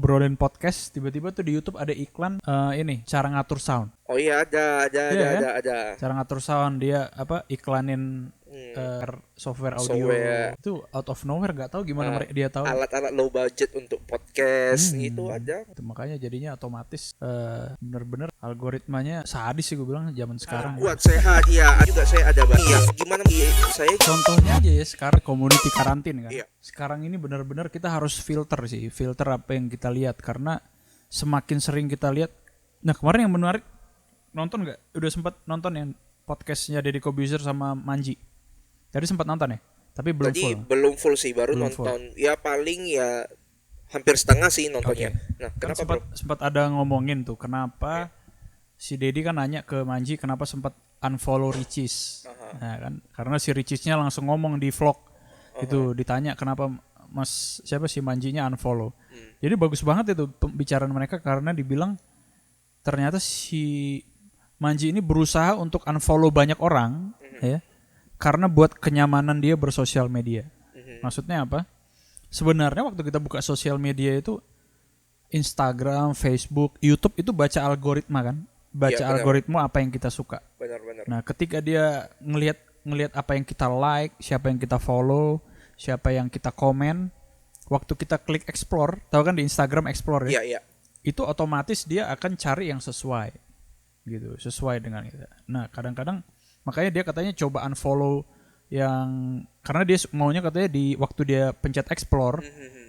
ngobrolin podcast, tiba-tiba tuh di YouTube ada iklan ini cara ngatur sound. Oh iya ada Iya kan? ada. Cara ngatur sound dia iklanin software audio. Itu out of nowhere, nggak tahu gimana dia tahu. Alat-alat low budget untuk podcast gitu ada. Itu makanya jadinya otomatis bener-bener algoritmanya sadis sih gue bilang zaman sekarang. Kuat sehat ya, juga saya ada Bang. Ya, gimana saya contohnya aja ya sekarang community karantin kan. Iya. Sekarang ini benar-benar kita harus filter apa yang kita lihat karena semakin sering kita lihat. Nah, kemarin yang menarik nonton nggak? Udah sempat nonton yang podcastnya Deddy Kobuzer sama Manji. Jadi sempat nonton ya, tapi belum Tadi full. belum full sih, baru belum nonton. Full. Ya paling ya hampir setengah sih nontonnya. Okay. Nah, kenapa kan sempat ada ngomongin tuh kenapa si Deddy kan nanya ke Manji kenapa sempat unfollow Ricis. Nah, kan karena si Ricisnya langsung ngomong di vlog itu ditanya kenapa Mas siapa si Manjinya unfollow. Jadi bagus banget itu pembicaraan mereka karena dibilang ternyata si Manji ini berusaha untuk unfollow banyak orang ya karena buat kenyamanan dia bersosial media. Maksudnya apa? Sebenarnya waktu kita buka sosial media itu Instagram, Facebook, YouTube itu baca algoritma kan? Baca algoritma apa yang kita suka. Benar. Nah, ketika dia ngelihat apa yang kita like, siapa yang kita follow, siapa yang kita komen, waktu kita klik explore, tahu kan di Instagram explore ya? Iya. Itu otomatis dia akan cari yang sesuai gitu, sesuai dengan kita. Nah, kadang-kadang makanya dia katanya coba unfollow yang karena dia maunya katanya di waktu dia pencet explore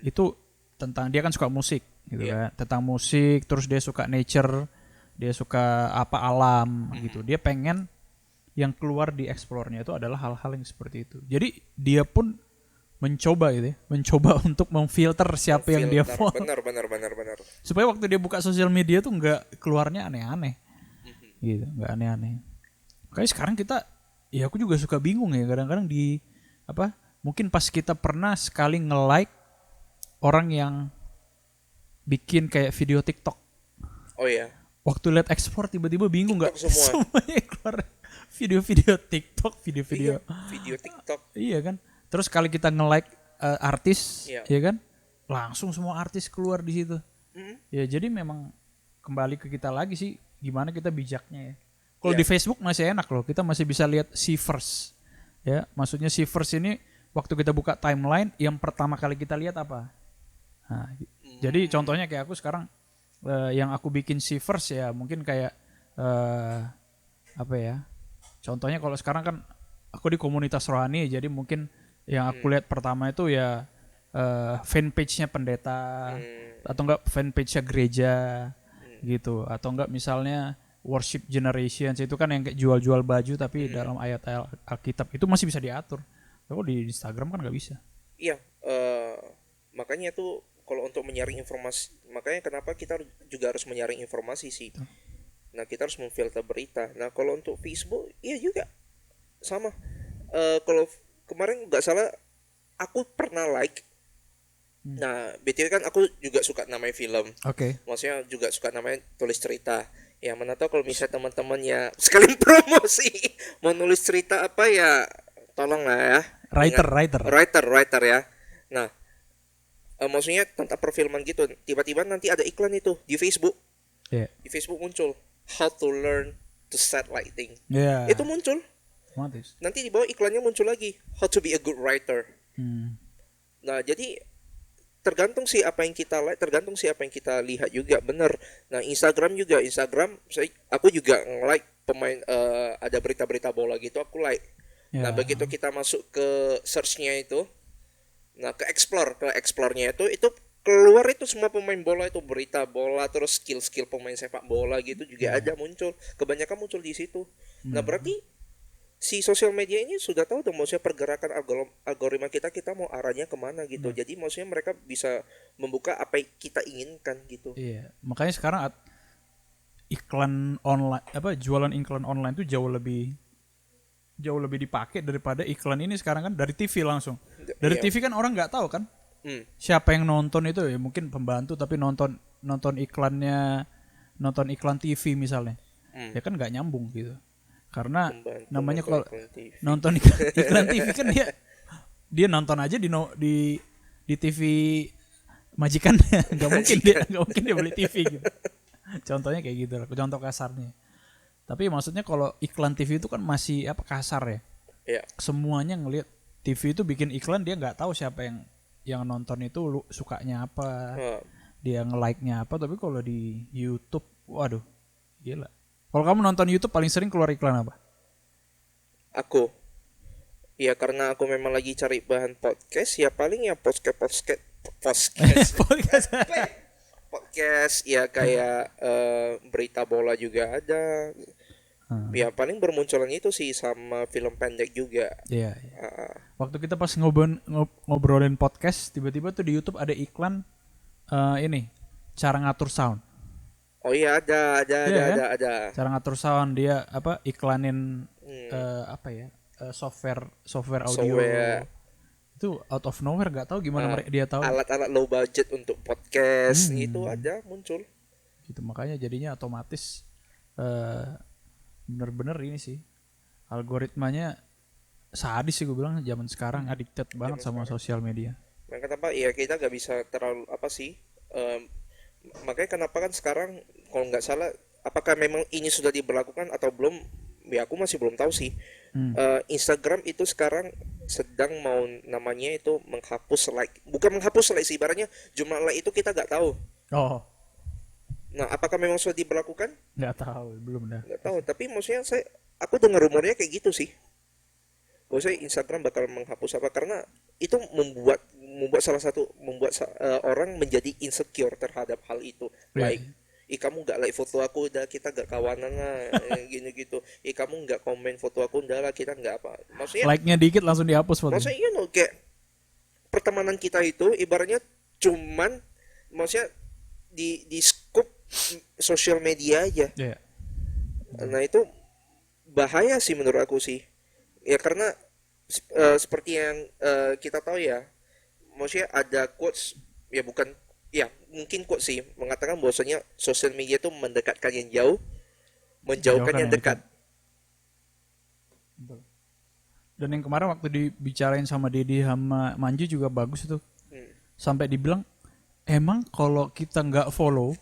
itu tentang dia kan suka musik gitu kan, tentang musik, terus dia suka nature, dia suka apa alam gitu. Dia pengen yang keluar di explore-nya itu adalah hal-hal yang seperti itu. Jadi dia pun mencoba gitu ya, mencoba untuk memfilter siapa yang dia follow. Benar. Supaya waktu dia buka sosial media tuh nggak keluarnya aneh-aneh, gitu, nggak aneh-aneh. Kayak sekarang kita, ya aku juga suka bingung ya kadang-kadang di mungkin pas kita pernah sekali nge-like orang yang bikin kayak video TikTok. Oh iya. Waktu lihat explore tiba-tiba bingung nggak? Semuanya keluar video-video TikTok, video-video. Video TikTok. Iya kan. Terus kali kita nge-like artis, ya kan, langsung semua artis keluar di situ. Ya jadi memang kembali ke kita lagi sih, gimana kita bijaknya ya. Kalau di Facebook masih enak loh, kita masih bisa lihat see first. Ya, maksudnya see first ini waktu kita buka timeline, yang pertama kali kita lihat apa? Nah, jadi contohnya kayak aku sekarang, yang aku bikin see first ya mungkin kayak contohnya kalau sekarang kan aku di komunitas rohani, jadi mungkin yang aku lihat pertama itu ya fanpage-nya pendeta atau enggak fanpage-nya gereja gitu, atau enggak misalnya worship generations itu kan yang kayak jual-jual baju tapi dalam ayat Alkitab itu masih bisa diatur. Kalau di Instagram kan nggak bisa. Iya, makanya tuh kalau untuk menyaring informasi, makanya kenapa kita juga harus menyaring informasi sih. Nah, kita harus memfilter berita. Nah, kalau untuk Facebook, iya juga sama. Kalau kemarin nggak salah, aku pernah like. Nah, BTW kan aku juga suka namanya film. Oke. Maksudnya juga suka namanya tulis cerita. Ya mana tahu kalau misalnya teman-teman ya sekalian promosi mau nulis cerita apa ya, tolong lah ya. Writer ya. Nah, maksudnya tentang perfilman gitu. Tiba-tiba nanti ada iklan itu di Facebook. Yeah. Di Facebook muncul how to learn to set lighting. Yeah. Itu muncul. Nanti di bawah iklannya muncul lagi how to be a good writer. Nah, jadi tergantung sih apa yang kita like, tergantung sih apa yang kita lihat juga, bener. Nah, Instagram aku juga like pemain ada berita-berita bola gitu, aku like. Nah, begitu kita masuk ke search-nya itu, nah ke explore-nya itu keluar itu semua pemain bola, itu berita bola, terus skill-skill pemain sepak bola gitu juga ada muncul. Kebanyakan muncul di situ. Nah, berarti si sosial media ini sudah tahu dong maksudnya pergerakan algoritma kita mau arahnya kemana gitu. Jadi maksudnya mereka bisa membuka apa yang kita inginkan gitu. Iya, makanya sekarang iklan online jualan iklan online itu jauh lebih dipakai daripada iklan ini sekarang kan dari TV langsung. Dari TV kan orang nggak tahu kan siapa yang nonton itu ya, mungkin pembantu tapi nonton iklannya, nonton iklan TV misalnya. Ya kan nggak nyambung gitu. Karena pembantu namanya kalau nonton iklan TV kan dia nonton aja di TV majikannya. Nggak mungkin dia beli TV gitu. Contohnya kayak gitu lah, contoh kasarnya. Tapi maksudnya kalau iklan TV itu kan masih kasar ya. Iya. Semuanya ngelihat TV itu bikin iklan, dia nggak tahu siapa yang nonton itu sukanya apa, dia nge-like-nya apa. Tapi kalau di YouTube, waduh, gila. Kalau kamu nonton YouTube paling sering keluar iklan apa? Aku, ya karena aku memang lagi cari bahan podcast, ya paling ya podcast ya kayak berita bola juga ada. Ya paling bermunculan itu sih, sama film pendek juga. Iya. Waktu kita pas ngobrolin podcast, tiba-tiba tuh di YouTube ada iklan ini cara ngatur sound. Oh iya, ada. Cara ngatur sound, dia iklanin software audio. Itu out of nowhere, nggak tahu gimana dia tahu. Alat-alat low budget untuk podcast itu ada muncul. Gitu, makanya jadinya otomatis bener-bener ini sih, algoritmanya sadis sih gue bilang. Zaman sekarang addicted banget sama sosial media. Makanya kenapa ya kita nggak bisa terlalu makanya kenapa kan sekarang kalau nggak salah, apakah memang ini sudah diberlakukan atau belum, ya aku masih belum tahu sih. Instagram itu sekarang sedang mau namanya itu menghapus like, bukan menghapus like sih, ibaratnya jumlah like itu kita nggak tahu. Nah, apakah memang sudah diberlakukan? Nggak tahu, belum dah. Nggak tahu, tapi maksudnya aku dengar rumornya kayak gitu sih. Bahwa Instagram bakal menghapus karena itu membuat orang menjadi insecure terhadap hal itu. Like, kamu nggak like foto aku, udah kita nggak kawanan lah, gini gitu. Kamu nggak komen foto aku, udah lah kita nggak apa. Maksudnya like-nya dikit langsung dihapus fotonya. Maksudnya kayak pertemanan kita itu ibaratnya cuman maksudnya di scoop sosial media aja. Nah itu bahaya sih menurut aku sih. Ya karena seperti yang kita tahu ya, maksudnya ada quotes, ya bukan, ya mungkin quotes sih, mengatakan bahwasanya sosial media itu mendekatkan yang jauh, menjauhkan yang dekat. Dan yang kemarin waktu dibicarain sama Dedi sama Manji juga bagus itu. Sampai dibilang, emang kalau kita nggak follow,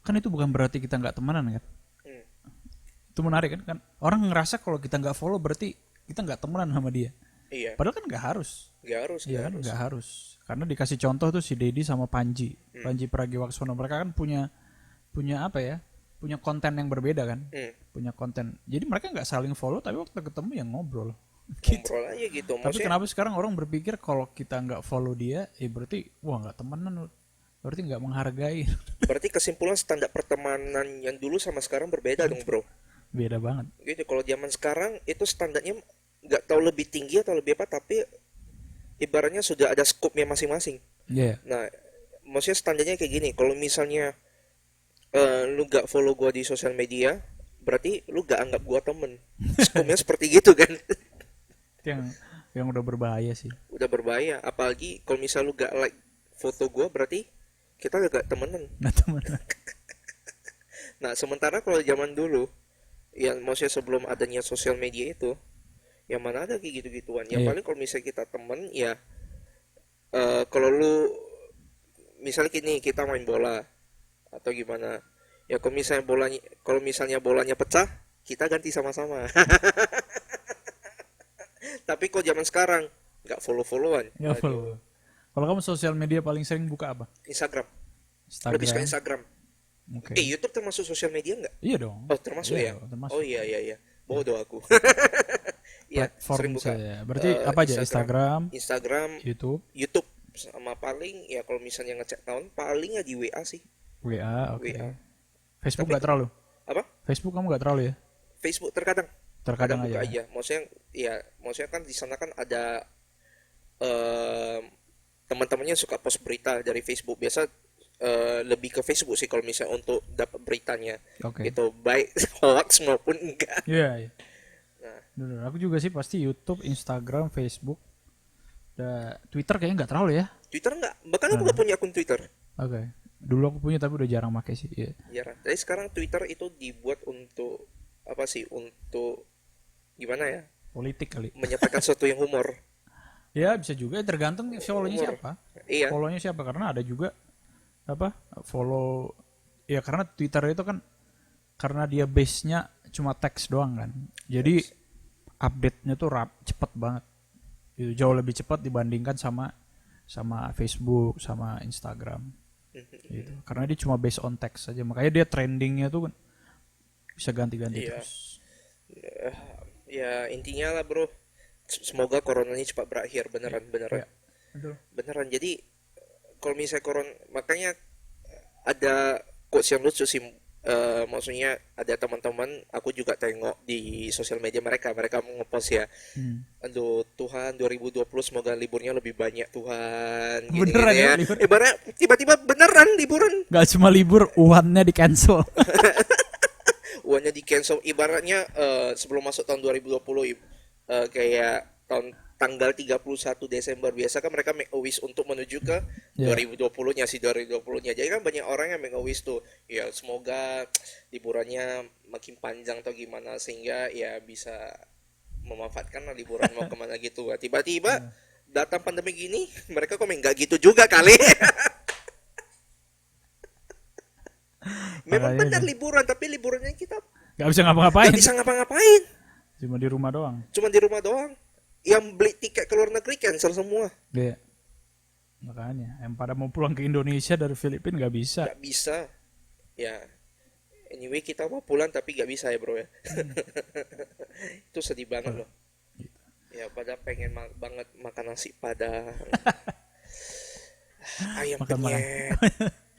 kan itu bukan berarti kita nggak temenan kan? Itu menarik kan? Orang ngerasa kalau kita nggak follow berarti kita nggak temenan sama dia. Iya. Padahal kan nggak harus. Nggak harus. Karena dikasih contoh tuh si Dedi sama Panji, Panji Pragiwaksono. Mereka kan punya apa ya? Punya konten yang berbeda kan? Punya konten. Jadi mereka nggak saling follow, tapi waktu ketemu yang ngobrol. Ngobrol aja gitu. Tapi kenapa sekarang orang berpikir kalau kita nggak follow dia, berarti wah nggak temenan, berarti nggak menghargai. Berarti kesimpulan standar pertemanan yang dulu sama sekarang berbeda dong, bro. Beda banget. Gitu, kalau zaman sekarang itu standarnya nggak tahu lebih tinggi atau lebih apa, tapi ibaratnya sudah ada skupnya masing-masing. Nah, maksudnya standarnya kayak gini. Kalau misalnya lu nggak follow gua di sosial media, berarti lu nggak anggap gua temen. Skupnya seperti gitu kan. yang udah berbahaya sih. Udah berbahaya. Apalagi kalau misalnya lu nggak like foto gua, berarti kita gak temenan. Nah, sementara kalau zaman dulu, yang maksudnya sebelum adanya sosial media itu, yang mana ada kayak gitu-gituan. Yang paling kalau misalnya kita temen, ya kalau lu misalnya gini, kita main bola atau gimana, ya kalau misalnya bolanya pecah, kita ganti sama-sama. Tapi kalau zaman sekarang nggak follow-followan. Nggak follow. Kalau kamu sosial media paling sering buka apa? Instagram. Lebih suka Instagram. YouTube termasuk sosial media nggak? Iya dong. Oh, termasuk ya? Termasuk. Oh iya. Bodoh aku. Ya, sering buka. Berarti apa aja? Instagram, YouTube, sama paling ya kalau misalnya ngecek tahun paling ya di WA sih. WA. Facebook nggak terlalu. Apa? Facebook kamu nggak terlalu ya? Facebook terkadang buka aja. Maksudnya kan di sana kan ada teman-temannya suka post berita dari Facebook. Biasa lebih ke Facebook sih kalau misalnya untuk dapat beritanya. Gitu, baik hoax maupun enggak. Iya. Nah, aku juga sih pasti YouTube, Instagram, Facebook, Twitter kayaknya nggak terlalu ya. Twitter nggak, bahkan aku nggak punya akun Twitter. Dulu aku punya tapi udah jarang pakai sih. Jarang. Jadi sekarang Twitter itu dibuat untuk apa sih? Untuk gimana ya? Politik kali. Menyampaikan sesuatu yang humor. Ya bisa juga, tergantung follow-nya Umur. siapa. Iya. Follow-nya siapa, karena ada juga apa follow, ya karena Twitter itu kan karena dia base-nya cuma teks doang kan. Jadi update-nya tuh cepet banget. Itu jauh lebih cepat dibandingkan sama Facebook, sama Instagram. Gitu. Karena dia cuma based on text saja. Makanya dia trendingnya tuh kan bisa ganti-ganti Iya. terus. Ya intinya lah bro, semoga coronanya cepat berakhir, beneran Ya, betul. beneran. Jadi kalau misalnya makanya ada quotes yang lucu sih. Maksudnya ada teman-teman aku juga tengok di sosial media mereka ngepost ya, aduh Tuhan 2020 semoga liburnya lebih banyak Tuhan, gini, Beneran gini ya, ya. libur? Ibarat tiba-tiba beneran liburan, Gak cuma libur, uannya di cancel. uangnya di cancel. Ibaratnya sebelum masuk tahun 2020, kayak tanggal 31 Desember biasa kan mereka make a wish untuk menuju ke Ya. 2020-nya, 2020-nya. Jadi kan banyak orang yang make a wish tuh, ya semoga liburannya makin panjang atau gimana sehingga ya bisa memanfaatkan lah liburan mau kemana gitu. Tiba-tiba datang pandemi gini, mereka komen nggak gitu juga kali. Memang Makanya benar itu. liburan, tapi liburannya kita Gak bisa ngapa-ngapain. nggak bisa ngapa-ngapain, Cuma di rumah doang. cuma di rumah doang. Yang beli tiket ke luar negeri cancel semua, Iya. Makanya, yang pada mau pulang ke Indonesia dari Filipina gak bisa. nggak bisa. Ya, anyway kita mau pulang tapi nggak bisa ya bro ya. Itu sedih banget loh. Gitu. Ya pada pengen banget makan nasi padang, ayam Makan penyet,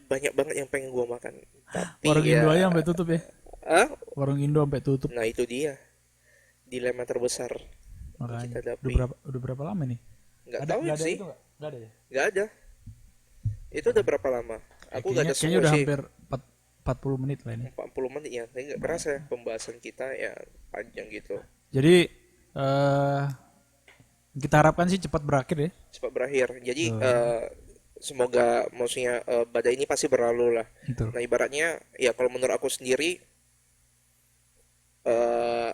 banyak banget yang pengen gua makan. Tapi Warung ya, Indo aja sampai tutup ya. ah, Warung Indo sampai tutup. nah itu dia dilema terbesar. Makanya. Kita hadapi. Udah berapa lama nih? Nggak tahu Nggak ada sih, itu nggak? Nggak ada ya? nggak ada. Itu udah berapa lama? Aku nggak ada Kayaknya semua udah sih. hampir 40 menit lah ini. 40 menit ya, tapi nggak berasa ya, pembahasan kita ya panjang gitu. Jadi kita harapkan sih cepat berakhir ya. Cepat berakhir. Jadi semoga maksudnya badai ini pasti berlalu lah. Betul. Nah ibaratnya ya kalau menurut aku sendiri, eh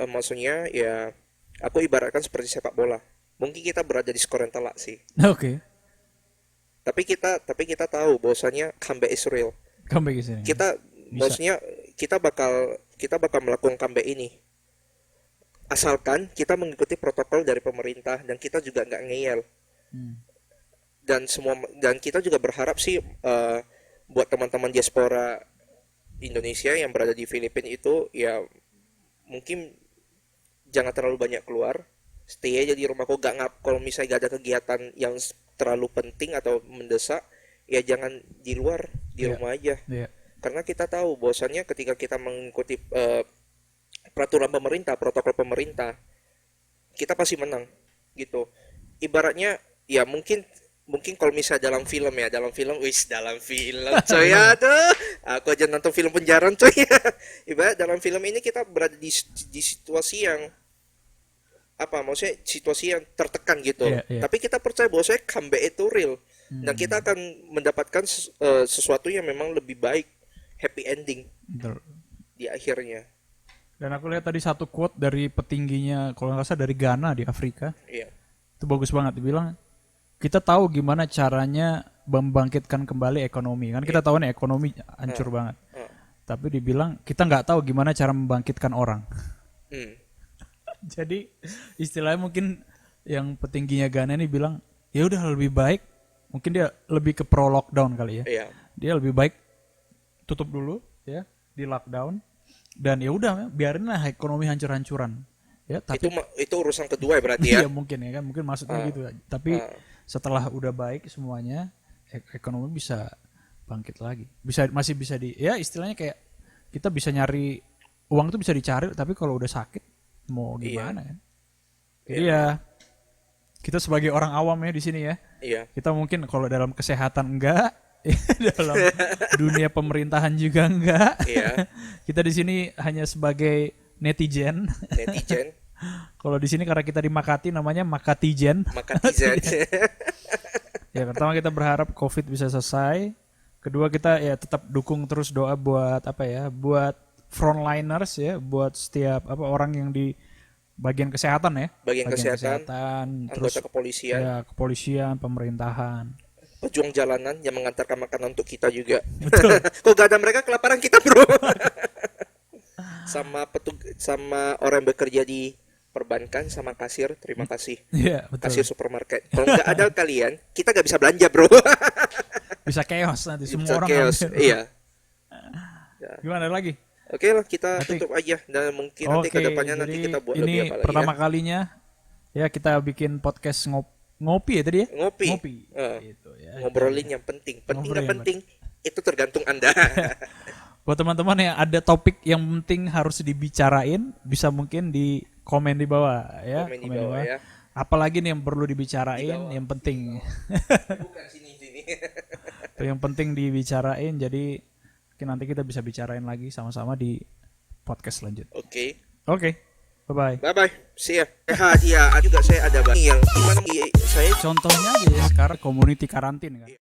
maksudnya ya aku ibaratkan seperti sepak bola. Mungkin kita berada di skor yang telak sih. Oke. Tapi kita tahu bahwasanya comeback is real. Comeback ke sini. Kita maksudnya kita bakal melakukan comeback ini. Asalkan kita mengikuti protokol dari pemerintah dan kita juga nggak ngeyel. Dan kita juga berharap sih buat teman-teman diaspora Indonesia yang berada di Filipina itu ya mungkin jangan terlalu banyak keluar, stay aja di rumah. Kalau misalnya gak ada kegiatan yang terlalu penting atau mendesak, ya jangan di luar, di Iya. rumah aja. Iya. Karena kita tahu bahwasannya ketika kita mengikuti peraturan pemerintah, protokol pemerintah, kita pasti menang gitu. Ibaratnya ya mungkin kalau misalnya dalam film coy, aduh aku aja nonton film penjara coy. Ibarat dalam film ini kita berada di situasi yang apa, maksudnya situasi yang tertekan gitu. Iya, iya. Tapi kita percaya bahwa comeback itu real dan kita akan mendapatkan sesuatu yang memang lebih baik, happy ending Betul. di akhirnya. Dan aku lihat tadi satu quote dari petingginya, kalau nggak salah dari Ghana di Afrika. Iya. Itu bagus banget, dibilang kita tahu gimana caranya membangkitkan kembali ekonomi. Kan kita tahu nih ekonomi hancur banget. Tapi dibilang kita nggak tahu gimana cara membangkitkan orang. Jadi istilahnya mungkin yang petingginya Ghana ini bilang, ya udah lebih baik, mungkin dia lebih ke pro lockdown kali ya. Iya. Dia lebih baik tutup dulu ya, di lockdown, dan ya udah biarin lah ekonomi hancur-hancuran. Ya, tapi Itu urusan kedua ya berarti ya. iya mungkin ya kan, mungkin maksudnya gitu. Tapi setelah udah baik semuanya, ekonomi bisa bangkit lagi. Masih bisa ya istilahnya kayak kita bisa nyari uang tuh bisa dicari, tapi kalau udah sakit mau gimana kan? Jadi ya kita sebagai orang awam ya di sini ya. Iya. Kita mungkin kalau dalam kesehatan enggak, dalam dunia pemerintahan juga enggak. Iya. Kita di sini hanya sebagai netizen. Netizen, Kalau di sini karena kita di Makati namanya Makatizen. Makatizen. Ya pertama kita berharap COVID bisa selesai. Kedua kita ya tetap dukung terus doa buat apa ya, buat frontliners ya, buat setiap orang yang bagian kesehatan ya. Bagian kesehatan, terus anggota kepolisian, ya kepolisian, pemerintahan, pejuang jalanan yang mengantarkan makanan untuk kita juga. betul. Kok gak ada mereka kelaparan kita, bro. Sama orang yang bekerja di perbankan, sama kasir, terima kasih. Iya, betul. Kasir supermarket. Kalau nggak ada kalian, kita nggak bisa belanja, bro. Bisa chaos nanti semua Bisa orang chaos. ngambil. Iya. Gimana lagi? Oke lah, kita Nanti- tutup aja, dan mungkin nanti Oke, kedepannya nanti jadi kita buat ini lebih apa lagi pertama ya. kalinya ya kita bikin podcast ngopi ya tadi ya. Ngopi. Gitu ya. Ngobrolin yang penting. Penting Ngobrolin nggak yang penting, itu tergantung Anda. Buat teman-teman yang ada topik yang penting harus dibicarain, bisa mungkin di komen di bawah ya. Komen di bawah ya. Apalagi nih yang perlu dibicarain, Di bawah. yang penting. Bukan sini. Yang penting dibicarain, jadi mungkin nanti kita bisa bicarain lagi sama-sama di podcast selanjutnya. Oke. Oke, bye-bye. Bye-bye. See ya. Hadiah juga saya ada yang gimana saya Contohnya aja ya sekarang community karantin kan.